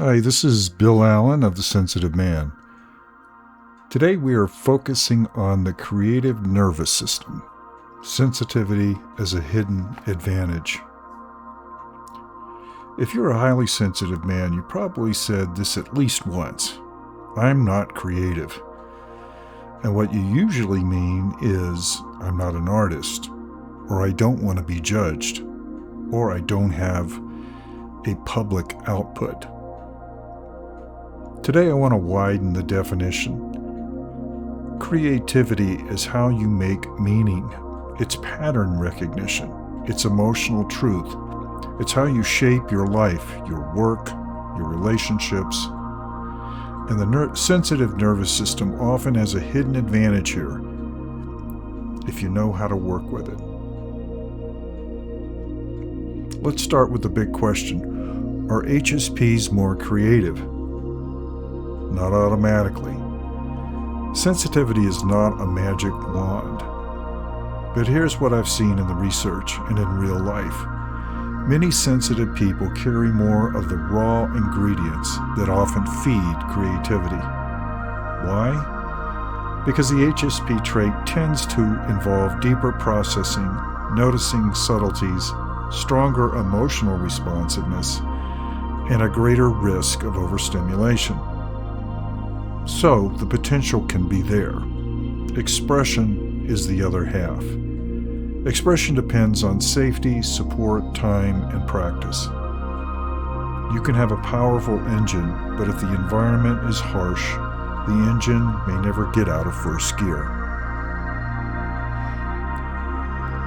Hi, this is Bill Allen of The Sensitive Man. Today we are focusing on the creative nervous system, sensitivity as a hidden advantage. If you're a highly sensitive man, you probably said this at least once. I'm not creative. And what you usually mean is, I'm not an artist, or I don't want to be judged, or I don't have a public output. Today I want to widen the definition. Creativity is how you make meaning. It's pattern recognition. It's emotional truth. It's how you shape your life, your work, your relationships. And the sensitive nervous system often has a hidden advantage here, if you know how to work with it. Let's start with the big question. Are HSPs more creative? Not automatically. Sensitivity is not a magic wand. But here's what I've seen in the research and in real life. Many sensitive people carry more of the raw ingredients that often feed creativity. Why? Because the HSP trait tends to involve deeper processing, noticing subtleties, stronger emotional responsiveness, and a greater risk of overstimulation. So, the potential can be there. Expression is the other half. Expression depends on safety, support, time, and practice. You can have a powerful engine, but if the environment is harsh, the engine may never get out of first gear.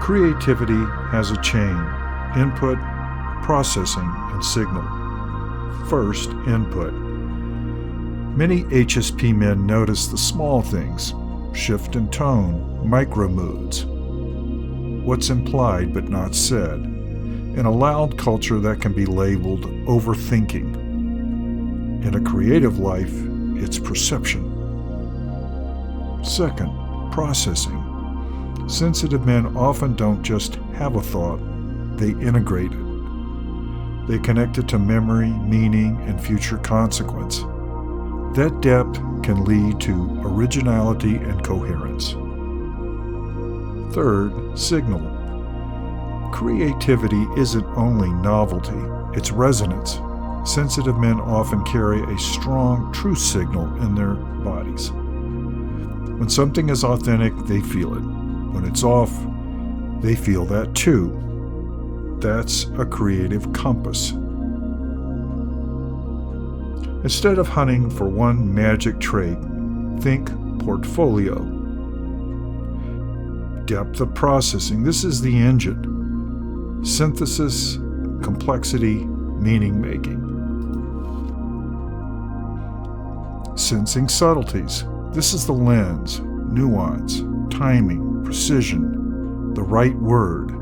Creativity has a chain: input, processing, and signal. First, input. Many HSP men notice the small things: shift in tone, micro moods, what's implied but not said. In a loud culture, that can be labeled overthinking. In a creative life, it's perception. Second, processing. Sensitive men often don't just have a thought, they integrate it. They connect it to memory, meaning, and future consequence. That depth can lead to originality and coherence. Third, signal. Creativity isn't only novelty, it's resonance. Sensitive men often carry a strong truth signal in their bodies. When something is authentic, they feel it. When it's off, they feel that too. That's a creative compass. Instead of hunting for one magic trait, think portfolio. Depth of processing. This is the engine. Synthesis, complexity, meaning making. Sensing subtleties. This is the lens, nuance, timing, precision, the right word,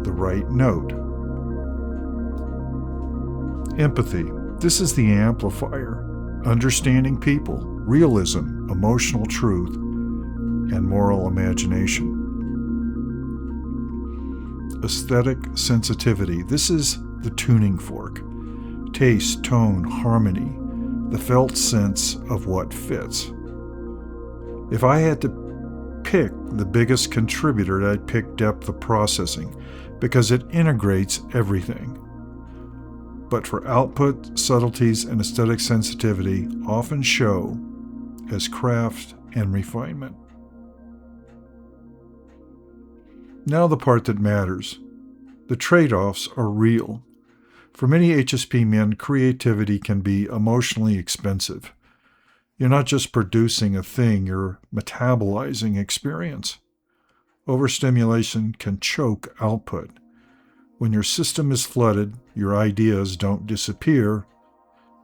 the right note. Empathy. This is the amplifier, understanding people, realism, emotional truth, and moral imagination. Aesthetic sensitivity. This is the tuning fork, taste, tone, harmony, the felt sense of what fits. If I had to pick the biggest contributor, I'd pick depth of processing because it integrates everything. But for output, subtleties, and aesthetic sensitivity often show as craft and refinement. Now the part that matters. The trade-offs are real. For many HSP men, creativity can be emotionally expensive. You're not just producing a thing, you're metabolizing experience. Overstimulation can choke output. When your system is flooded, your ideas don't disappear,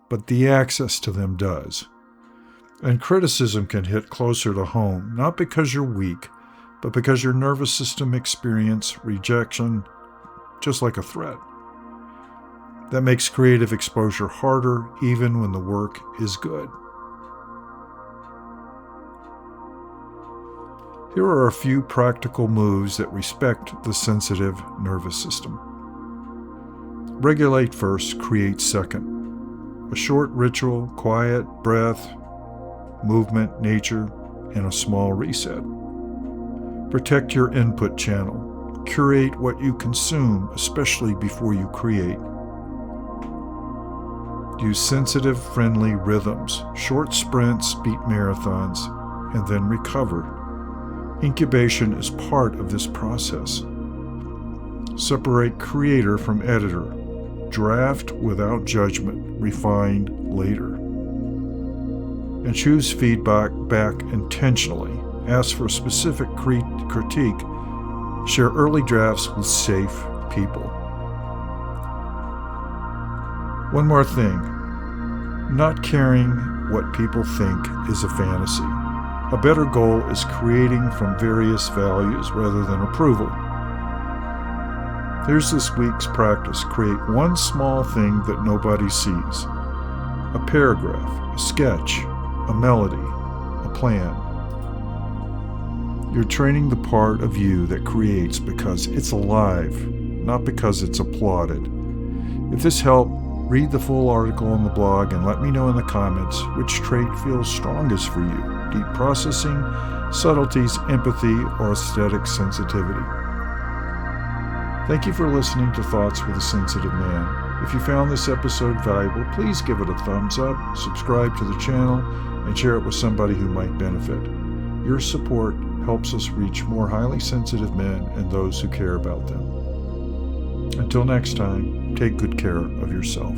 but the access to them does. And criticism can hit closer to home, not because you're weak, but because your nervous system experiences rejection just like a threat. That makes creative exposure harder even when the work is good. Here are a few practical moves that respect the sensitive nervous system. Regulate first, create second. A short ritual, quiet, breath, movement, nature, and a small reset. Protect your input channel. Curate what you consume, especially before you create. Use sensitive, friendly rhythms. Short sprints beat marathons, and then recover. Incubation is part of this process. Separate creator from editor. Draft without judgment. Refine later. And choose feedback back intentionally. Ask for specific critique. Share early drafts with safe people. One more thing. Not caring what people think is a fantasy. A better goal is creating from various values rather than approval. Here's this week's practice. Create one small thing that nobody sees. A paragraph, a sketch, a melody, a plan. You're training the part of you that creates because it's alive, not because it's applauded. If this helped, read the full article on the blog and let me know in the comments which trait feels strongest for you: deep processing, subtleties, empathy, or aesthetic sensitivity. Thank you for listening to Thoughts with a Sensitive Man. If you found this episode valuable, please give it a thumbs up, subscribe to the channel, and share it with somebody who might benefit. Your support helps us reach more highly sensitive men and those who care about them. Until next time, take good care of yourself.